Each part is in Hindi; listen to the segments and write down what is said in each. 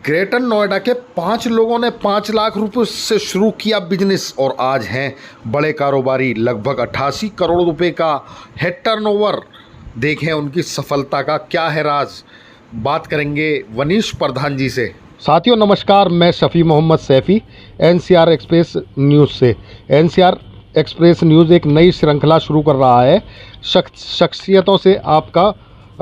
ग्रेटर नोएडा के 5 लोगों ने 5 लाख रुपए से शुरू किया बिजनेस और आज हैं बड़े कारोबारी। लगभग 88 करोड़ रुपए का है टर्नओवर। देखें उनकी सफलता का क्या है राज। बात करेंगे वनीश प्रधान जी से। साथियों नमस्कार, मैं Shafi Mohammad Saifi NCR express news से। एनसीआर एक्सप्रेस न्यूज़ एक नई श्रृंखला शुरू कर रहा है। शख्सियतों से आपका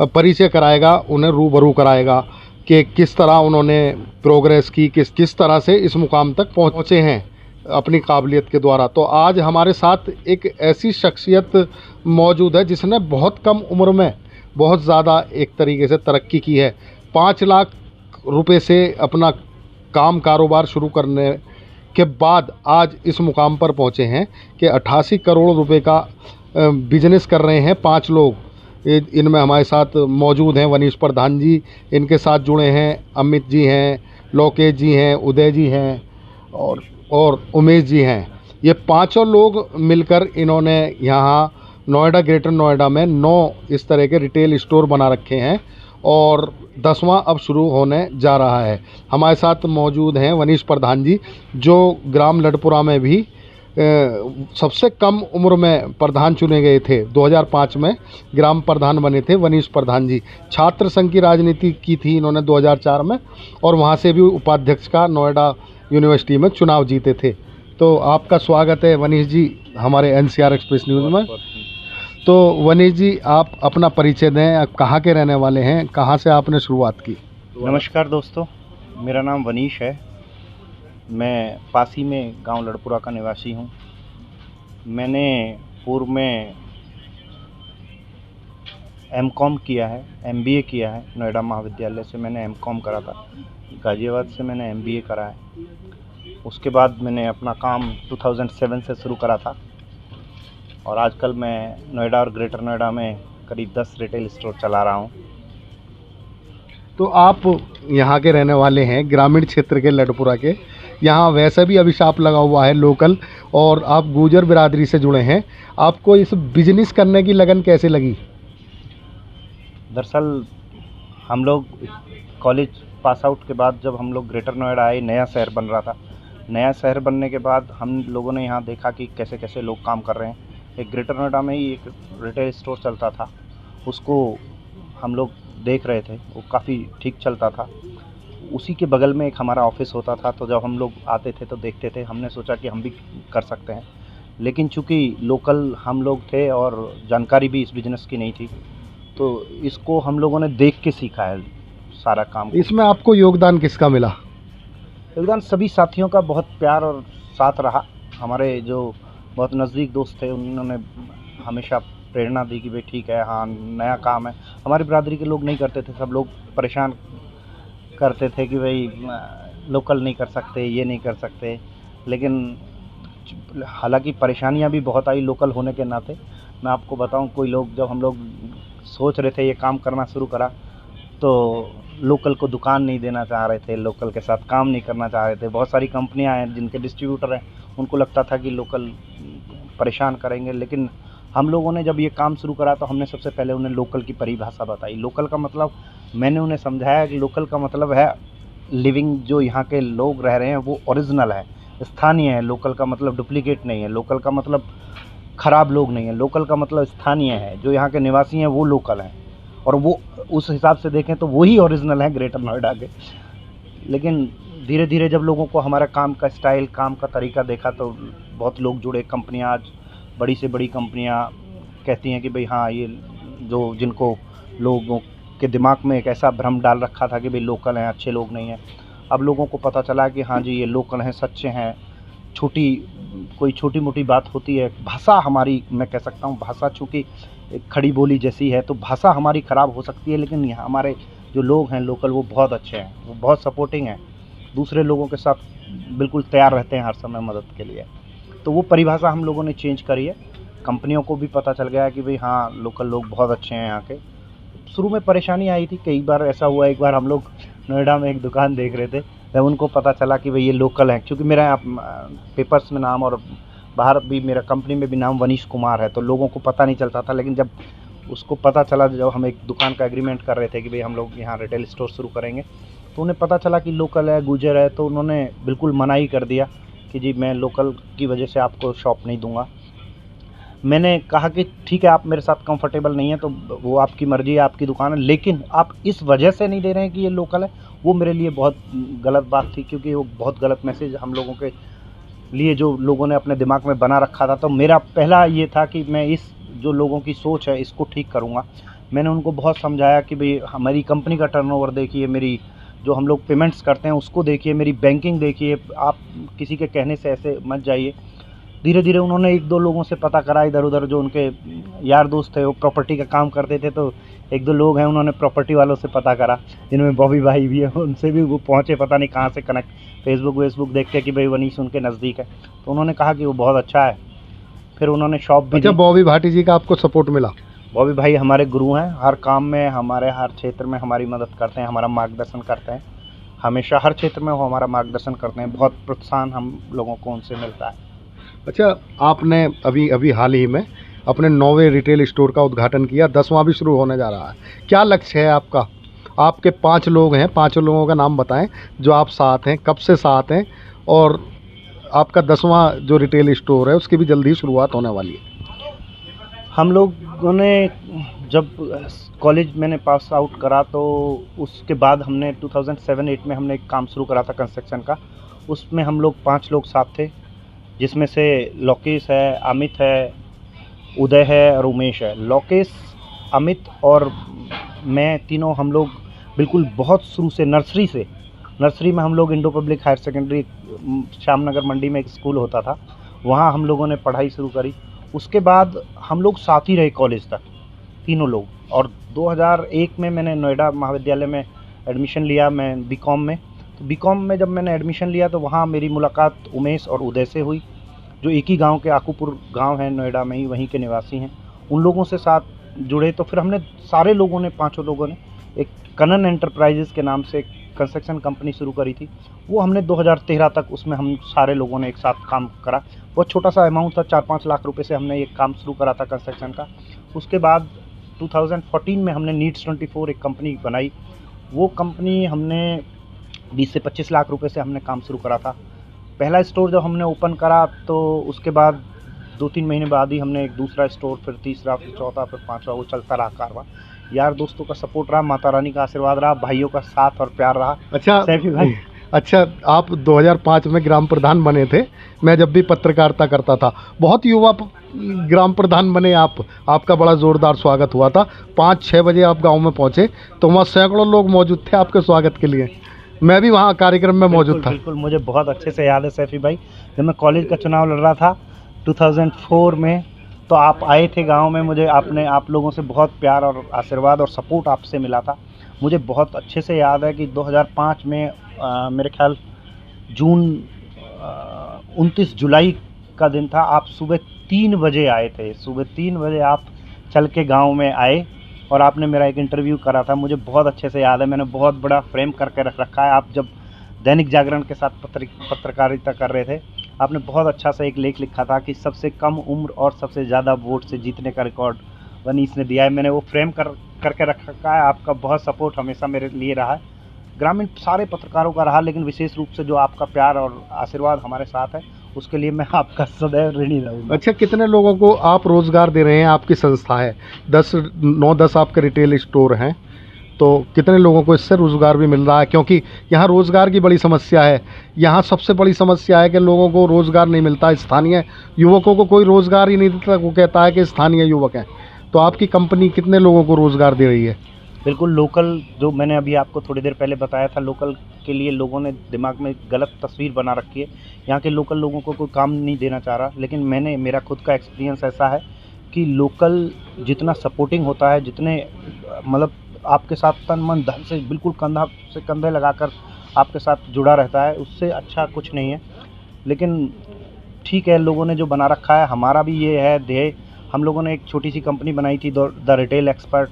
परिचय कराएगा, उन्हें रूबरू कराएगा कि किस तरह उन्होंने प्रोग्रेस की, किस तरह से इस मुकाम तक पहुंचे हैं अपनी काबिलियत के द्वारा। तो आज हमारे साथ एक ऐसी शख्सियत मौजूद है जिसने बहुत कम उम्र में बहुत ज़्यादा एक तरीके से तरक्की की है। 5 लाख रुपए से अपना कारोबार शुरू करने के बाद आज इस मुकाम पर पहुंचे हैं कि 88 करोड़ रुपए का बिजनेस कर रहे हैं 5 लोग। इनमें हमारे साथ मौजूद हैं वनीश प्रधान जी, इनके साथ जुड़े हैं अमित जी हैं, लोकेश जी हैं, उदय जी हैं और उमेश जी हैं। ये पांचों लोग मिलकर इन्होंने यहाँ नोएडा, ग्रेटर नोएडा में 9 इस तरह के रिटेल स्टोर बना रखे हैं और 10वां अब शुरू होने जा रहा है। हमारे साथ मौजूद हैं वनीश प्रधान जी, जो ग्राम लडपुरा में भी सबसे कम उम्र में प्रधान चुने गए थे। 2005 में ग्राम प्रधान बने थे वनीश प्रधान जी। छात्र संघ की राजनीति की थी इन्होंने 2004 में और वहां से भी उपाध्यक्ष का नोएडा यूनिवर्सिटी में चुनाव जीते थे। तो आपका स्वागत है वनीश जी हमारे एनसीआर एक्सप्रेस न्यूज़ में। तो वनीश जी आप अपना परिचय दें, आप कहाँ के रहने वाले हैं, कहाँ से आपने शुरुआत की? नमस्कार दोस्तों, मेरा नाम वनीश है। मैं पासी में गांव लड़पुरा का निवासी हूं। मैंने पूर्व में एमकॉम किया है, एमबीए किया है। नोएडा महाविद्यालय से मैंने एमकॉम करा था। गाज़ियाबाद से मैंने एमबीए करा है। उसके बाद मैंने अपना काम 2007 से शुरू करा था और आजकल मैं नोएडा और ग्रेटर नोएडा में करीब 10 रिटेल स्टोर चला रहा हूं। तो आप यहाँ के रहने वाले हैं, ग्रामीण क्षेत्र के लडपुरा के। यहाँ वैसे भी अभिशाप लगा हुआ है लोकल, और आप गुर्जर बिरादरी से जुड़े हैं। आपको इस बिजनेस करने की लगन कैसे लगी? दरअसल हम लोग कॉलेज पास आउट के बाद जब हम लोग ग्रेटर नोएडा आए, नया शहर बन रहा था। नया शहर बनने के बाद हम लोगों ने यहाँ देखा कि कैसे कैसे लोग काम कर रहे हैं। एक ग्रेटर नोएडा में ही एक रिटेल स्टोर चलता था, उसको हम लोग देख रहे थे, वो काफ़ी ठीक चलता था। उसी के बगल में एक हमारा ऑफिस होता था, तो जब हम लोग आते थे तो देखते थे। हमने सोचा कि हम भी कर सकते हैं, लेकिन चूंकि लोकल हम लोग थे और जानकारी भी इस बिज़नेस की नहीं थी, तो इसको हम लोगों ने देख के सीखा है सारा काम। इसमें आपको योगदान किसका मिला? योगदान सभी साथियों का बहुत प्यार और साथ रहा। हमारे जो बहुत नज़दीक दोस्त थे उन्होंने हमेशा प्रेरणा दी कि भाई ठीक है, हाँ नया काम है। हमारी बिरादरी के लोग नहीं करते थे, सब लोग परेशान करते थे कि भाई लोकल नहीं कर सकते, ये नहीं कर सकते। लेकिन हालांकि परेशानियां भी बहुत आई लोकल होने के नाते। मैं आपको बताऊं, कोई लोग जब हम लोग सोच रहे थे ये काम करना शुरू करा, तो लोकल को दुकान नहीं देना चाह रहे थे, लोकल के साथ काम नहीं करना चाह रहे थे। बहुत सारी कंपनियां हैं जिनके डिस्ट्रीब्यूटर हैं, उनको लगता था कि लोकल परेशान करेंगे। लेकिन हम लोगों ने जब ये काम शुरू करा तो हमने सबसे पहले उन्हें लोकल की परिभाषा बताई। लोकल का मतलब मैंने उन्हें समझाया कि लोकल का मतलब है लिविंग, जो यहाँ के लोग रह रहे हैं वो ओरिजिनल है, स्थानीय है। लोकल का मतलब डुप्लीकेट नहीं है, लोकल का मतलब ख़राब लोग नहीं है, लोकल का मतलब स्थानीय है। जो यहाँ के निवासी हैं वो लोकल हैं, और वो उस हिसाब से देखें तो वही ओरिजिनल है ग्रेटर नोएडा के। लेकिन धीरे धीरे जब लोगों को हमारा काम का स्टाइल, काम का तरीका देखा तो बहुत लोग जुड़े। कंपनियाँ आज बड़ी से बड़ी कंपनियां कहती हैं कि भाई हाँ, ये जो जिनको लोगों के दिमाग में एक ऐसा भ्रम डाल रखा था कि भाई लोकल हैं, अच्छे लोग नहीं हैं, अब लोगों को पता चला कि हाँ जी ये लोकल हैं, सच्चे हैं। कोई छोटी मोटी बात होती है, भाषा हमारी, मैं कह सकता हूँ भाषा चूँकि एक खड़ी बोली जैसी है, तो भाषा हमारी ख़राब हो सकती है, लेकिन यहाँ हमारे जो लोग हैं लोकल वो बहुत अच्छे हैं, वो बहुत सपोर्टिंग हैं, दूसरे लोगों के साथ बिल्कुल तैयार रहते हैं हर समय मदद के लिए। तो वो परिभाषा हम लोगों ने चेंज करी है। कंपनियों को भी पता चल गया कि भाई हाँ लोकल लोग बहुत अच्छे हैं यहाँ के। शुरू में परेशानी आई थी, कई बार ऐसा हुआ। एक बार हम लोग नोएडा में एक दुकान देख रहे थे, जब उनको पता चला कि भाई ये लोकल है, क्योंकि मेरा पेपर्स में नाम और बाहर भी मेरा कंपनी में भी नाम वनीश कुमार है, तो लोगों को पता नहीं चलता था। लेकिन जब उसको पता चला, जब हम एक दुकान का एग्रीमेंट कर रहे थे कि भाई हम लोग यहाँ रिटेल स्टोर शुरू करेंगे, तो उन्हें पता चला कि लोकल है, गुजर है, तो उन्होंने बिल्कुल मना ही कर दिया कि जी मैं लोकल की वजह से आपको शॉप नहीं दूंगा। मैंने कहा कि ठीक है, आप मेरे साथ कंफर्टेबल नहीं है तो वो आपकी मर्ज़ी है, आपकी दुकान है, लेकिन आप इस वजह से नहीं दे रहे हैं कि ये लोकल है, वो मेरे लिए बहुत गलत बात थी, क्योंकि वो बहुत गलत मैसेज हम लोगों के लिए जो लोगों ने अपने दिमाग में बना रखा था। तो मेरा पहला ये था कि मैं इस जो लोगों की सोच है इसको ठीक करूँगा। मैंने उनको बहुत समझाया कि भई हमारी कंपनी का टर्नओवर देखिए, मेरी जो हम लोग पेमेंट्स करते हैं उसको देखिए, मेरी बैंकिंग देखिए, आप किसी के कहने से ऐसे मत जाइए। धीरे-धीरे उन्होंने 1-2 लोगों से पता करा इधर-उधर, जो उनके यार दोस्त थे वो प्रॉपर्टी का काम करते थे, तो 1-2 लोग हैं, उन्होंने प्रॉपर्टी वालों से पता करा, जिनमें बॉबी भाई भी है, उनसे भी वो पहुँचे, पता नहीं कहाँ से कनेक्ट, फेसबुक देख के कि भाई वनीश उनके नज़दीक है, तो उन्होंने कहा कि वो बहुत अच्छा है। फिर उन्होंने शॉप भी अच्छा, दी। बॉबी भाटी जी का आपको सपोर्ट मिला? बॉबी भाई हमारे गुरु हैं, हर काम में हमारे हर क्षेत्र में हमारी मदद करते हैं, हमारा मार्गदर्शन करते हैं, हमेशा हर क्षेत्र में वो हमारा मार्गदर्शन करते हैं, बहुत प्रोत्साहन हम लोगों को उनसे मिलता है। अच्छा, आपने अभी हाल ही में अपने 9वें रिटेल स्टोर का उद्घाटन किया, 10वां भी शुरू होने जा रहा है। क्या लक्ष्य है आपका? आपके 5 लोग हैं, 5 लोगों का नाम बताएं जो आप साथ हैं, कब से साथ हैं, और आपका 10वां जो रिटेल स्टोर है उसकी भी जल्दी ही शुरुआत होने वाली है। हम लोगों ने जब कॉलेज मैंने पास आउट करा तो उसके बाद हमने 2007-8 में हमने एक काम शुरू करा था कंस्ट्रक्शन का। उसमें हम लोग 5 लोग साथ थे, जिसमें से लोकेश है, अमित है, उदय है और उमेश है। लोकेश, अमित और मैं तीनों हम लोग बिल्कुल बहुत शुरू से नर्सरी में हम लोग Indo Public Higher Secondary Shyamnagar Mandi में एक स्कूल होता था, वहाँ हम लोगों ने पढ़ाई शुरू करी। उसके बाद हम लोग साथ ही रहे कॉलेज तक, तीनों लोग, और 2001 में मैंने नोएडा महाविद्यालय में एडमिशन लिया, मैं बीकॉम में। तो बीकॉम में जब मैंने एडमिशन लिया तो वहाँ मेरी मुलाकात उमेश और उदय से हुई, जो एक ही गांव के आकूपुर गांव है नोएडा में ही, वहीं के निवासी हैं। उन लोगों से साथ जुड़े तो फिर हमने सारे लोगों ने, 5 लोगों ने एक कनन एंटरप्राइजेज़ के नाम से एक कंस्ट्रक्शन कंपनी शुरू करी थी। वो हमने 2013 तक उसमें हम सारे लोगों ने एक साथ काम करा। बहुत छोटा सा अमाउंट था, 4-5 लाख रुपए से हमने ये काम शुरू करा था कंस्ट्रक्शन का। उसके बाद 2014 में हमने नीड्स 24 एक कंपनी बनाई। वो कंपनी हमने 20 से 25 लाख रुपए से हमने काम शुरू करा था। पहला स्टोर जब हमने ओपन करा तो उसके बाद 2-3 महीने बाद ही हमने एक दूसरा स्टोर, फिर तीसरा, फिर चौथा, फिर 5वां, वो चलता रहा कारवां। यार दोस्तों का सपोर्ट रहा, माता रानी का आशीर्वाद रहा, भाइयों का साथ और प्यार रहा। अच्छा सैफी भाई, अच्छा, आप 2005 में ग्राम प्रधान बने थे। मैं जब भी पत्रकारिता करता था, बहुत युवा ग्राम प्रधान बने आप। आपका बड़ा ज़ोरदार स्वागत हुआ था। 5-6 बजे आप गांव में पहुंचे तो वहाँ सैकड़ों लोग मौजूद थे आपके स्वागत के लिए। मैं भी वहाँ कार्यक्रम में मौजूद था। बिल्कुल, मुझे बहुत अच्छे से याद है सैफी भाई, जब मैं कॉलेज का चुनाव लड़ रहा था 2004 में, तो आप आए थे गांव में। मुझे आप लोगों से बहुत प्यार और आशीर्वाद और सपोर्ट आपसे मिला था। मुझे बहुत अच्छे से याद है कि 2005 में मेरे ख्याल 29 जुलाई का दिन था। आप सुबह 3 बजे आए थे, सुबह 3 बजे आप चल के गाँव में आए और आपने मेरा एक इंटरव्यू करा था। मुझे बहुत अच्छे से याद है, मैंने बहुत बड़ा फ्रेम करके रख रखा है। आप जब दैनिक जागरण के साथ पत्रकारिता कर रहे थे, आपने बहुत अच्छा सा एक लेख लिखा था कि सबसे कम उम्र और सबसे ज़्यादा वोट से जीतने का रिकॉर्ड वनीश ने दिया है। मैंने वो फ्रेम करके रख रखा है। आपका बहुत सपोर्ट हमेशा मेरे लिए रहा है, ग्रामीण सारे पत्रकारों का रहा, लेकिन विशेष रूप से जो आपका प्यार और आशीर्वाद हमारे साथ है, उसके लिए मैं आपका सदैव ऋणी रहूँगा। अच्छा, कितने लोगों को आप रोज़गार दे रहे हैं? आपकी संस्था है, 9-10 आपके रिटेल स्टोर हैं, तो कितने लोगों को इससे रोज़गार भी मिल रहा है? क्योंकि यहाँ रोज़गार की बड़ी समस्या है। यहाँ सबसे बड़ी समस्या है कि लोगों को रोज़गार नहीं मिलता। स्थानीय युवकों को कोई रोज़गार ही नहीं देता। वो कहता है कि स्थानीय युवक हैं। तो आपकी कंपनी कितने लोगों को रोज़गार दे रही है? बिल्कुल, लोकल, जो मैंने अभी आपको थोड़ी देर पहले बताया था, लोकल के लिए लोगों ने दिमाग में गलत तस्वीर बना रखी है। यहाँ के लोकल लोगों को कोई काम नहीं देना चाह रहा, लेकिन मेरा खुद का एक्सपीरियंस ऐसा है कि लोकल जितना सपोर्टिंग होता है, जितने मतलब आपके साथ तन मन धन से बिल्कुल कंधा से कंधे लगाकर आपके साथ जुड़ा रहता है, उससे अच्छा कुछ नहीं है। लेकिन ठीक है, लोगों ने जो बना रखा है, हमारा भी ये है ध्येय। हम लोगों ने एक छोटी सी कंपनी बनाई थी, द रिटेल एक्सपर्ट,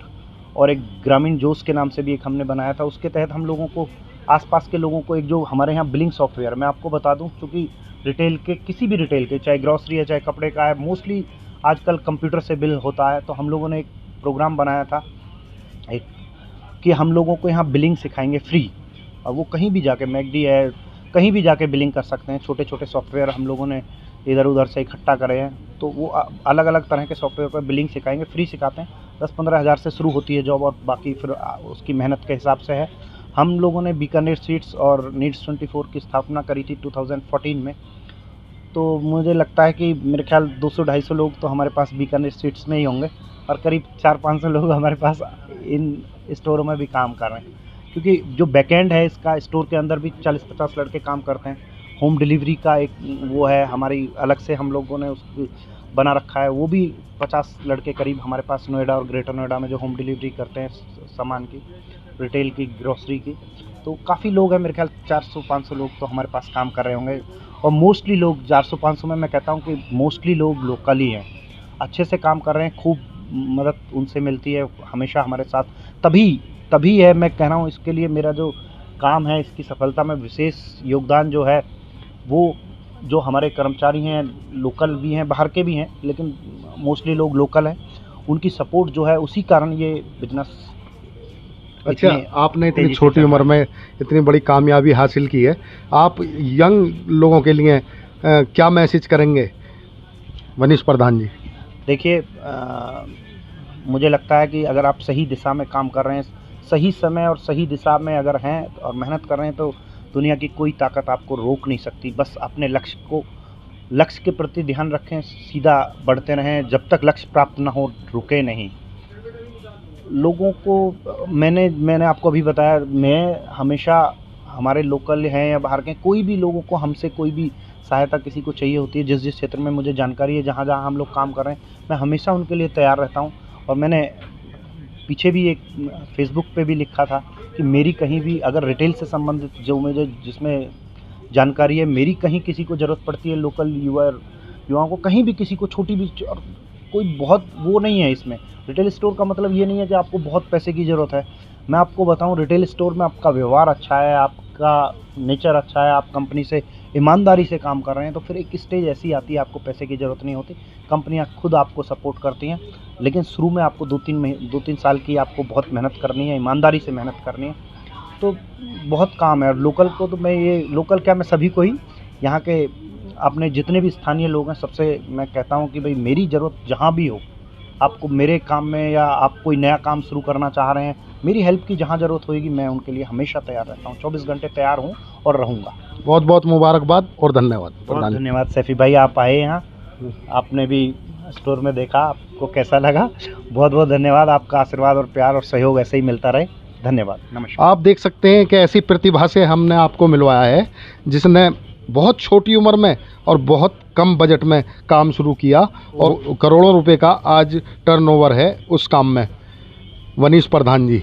और एक ग्रामीण जोश के नाम से भी एक हमने बनाया था। उसके तहत हम लोगों को, आसपास के लोगों को, एक जो हमारे यहाँ बिलिंग सॉफ्टवेयर, मैं आपको बता दूं, क्योंकि रिटेल के, किसी भी रिटेल के, चाहे ग्रॉसरी है चाहे कपड़े का है, मोस्टली आजकल कंप्यूटर से बिल होता है। तो हम लोगों ने एक प्रोग्राम बनाया था एक, कि हम लोगों को यहाँ बिलिंग सिखाएंगे फ्री। और वो कहीं भी जाके मैकडी है, कहीं भी जाके बिलिंग कर सकते हैं। छोटे छोटे सॉफ्टवेयर हम लोगों ने इधर उधर से इकट्ठा करे हैं, तो वो अलग अलग तरह के सॉफ्टवेयर पर बिलिंग सिखाएंगे, फ्री सिखाते हैं। 10-15 हज़ार से शुरू होती है जॉब, और बाकी फिर उसकी मेहनत के हिसाब से है। हम लोगों ने बीकानेर सीड्स और नीड्स 24 की स्थापना करी थी 2014 में। तो मुझे लगता है कि मेरे ख्याल 200-250 लोग तो हमारे पास बीकानेर सीड्स में ही होंगे, और करीब 400-500 लोग हमारे पास इन स्टोरों में भी काम कर रहे हैं। क्योंकि जो बैकएंड है इसका, स्टोर के अंदर भी 40-50 लड़के काम करते हैं। होम डिलीवरी का एक वो है हमारी, अलग से हम लोगों ने उसको बना रखा है। वो भी 50 लड़के करीब हमारे पास नोएडा और ग्रेटर नोएडा में जो होम डिलीवरी करते हैं सामान की, रिटेल की, ग्रोसरी की। तो काफ़ी लोग हैं, मेरे ख्याल 400-500 लोग तो हमारे पास काम कर रहे होंगे। और मोस्टली लोग 400-500 में मैं कहता हूँ कि मोस्टली लोग लोकल ही हैं, अच्छे से काम कर रहे हैं। खूब मदद उनसे मिलती है हमेशा हमारे साथ। तभी है, मैं कह रहा हूँ, इसके लिए मेरा जो काम है, इसकी सफलता में विशेष योगदान जो है वो जो हमारे कर्मचारी हैं, लोकल भी हैं, बाहर के भी हैं, लेकिन मोस्टली लोग लोकल हैं, उनकी सपोर्ट जो है, उसी कारण ये बिजनेस। अच्छा, आपने इतनी छोटी उम्र में इतनी बड़ी कामयाबी हासिल की है, आप यंग लोगों के लिए क्या मैसेज करेंगे वनीश प्रधान जी? देखिए, मुझे लगता है कि अगर आप सही दिशा में काम कर रहे हैं, सही समय और सही दिशा में अगर हैं और मेहनत कर रहे हैं, तो दुनिया की कोई ताकत आपको रोक नहीं सकती। बस अपने लक्ष्य के प्रति ध्यान रखें, सीधा बढ़ते रहें, जब तक लक्ष्य प्राप्त ना हो रुके नहीं। लोगों को मैंने आपको अभी बताया, मैं हमेशा, हमारे लोकल हैं या बाहर के, कोई भी लोगों को हमसे कोई भी सहायता किसी को चाहिए होती है, जिस क्षेत्र में मुझे जानकारी है, जहाँ हम लोग काम कर रहे हैं, मैं हमेशा उनके लिए तैयार रहता हूँ। और मैंने पीछे भी एक फेसबुक पे भी लिखा था कि मेरी कहीं भी अगर रिटेल से संबंधित जो मुझे जिसमें जानकारी है, मेरी कहीं किसी को ज़रूरत पड़ती है, लोकल युवाओं को कहीं भी, किसी को छोटी भी, और कोई बहुत वो नहीं है इसमें। रिटेल स्टोर का मतलब ये नहीं है कि आपको बहुत पैसे की ज़रूरत है। मैं आपको बताऊं, रिटेल स्टोर में आपका व्यवहार अच्छा है, आपका नेचर अच्छा है, आप कंपनी से ईमानदारी से काम कर रहे हैं, तो फिर एक स्टेज ऐसी आती है, आपको पैसे की ज़रूरत नहीं होती, कंपनियां खुद आपको सपोर्ट करती हैं। लेकिन शुरू में आपको 2-3 साल की आपको बहुत मेहनत करनी है, ईमानदारी से मेहनत करनी है। तो बहुत काम है। और लोकल को तो मैं सभी को ही, यहाँ के अपने जितने भी स्थानीय लोग हैं, सबसे मैं कहता हूँ कि भाई, मेरी ज़रूरत जहाँ भी हो, आपको मेरे काम में, या आप कोई नया काम शुरू करना चाह रहे हैं, मेरी हेल्प की जहाँ ज़रूरत होगी, मैं उनके लिए हमेशा तैयार रहता हूँ। 24 घंटे तैयार हूँ और रहूँगा। बहुत बहुत मुबारकबाद और धन्यवाद। बहुत धन्यवाद सैफी भाई, आप आए यहाँ, आपने भी स्टोर में देखा, आपको कैसा लगा? बहुत बहुत धन्यवाद। आपका आशीर्वाद और प्यार और सहयोग ऐसे ही मिलता रहे। धन्यवाद, नमस्कार। आप देख सकते हैं कि ऐसी प्रतिभा से हमने आपको मिलवाया है, जिसने बहुत छोटी उम्र में और बहुत कम बजट में काम शुरू किया और करोड़ों रुपए का आज टर्नओवर है उस काम में। वनीश प्रधान जी।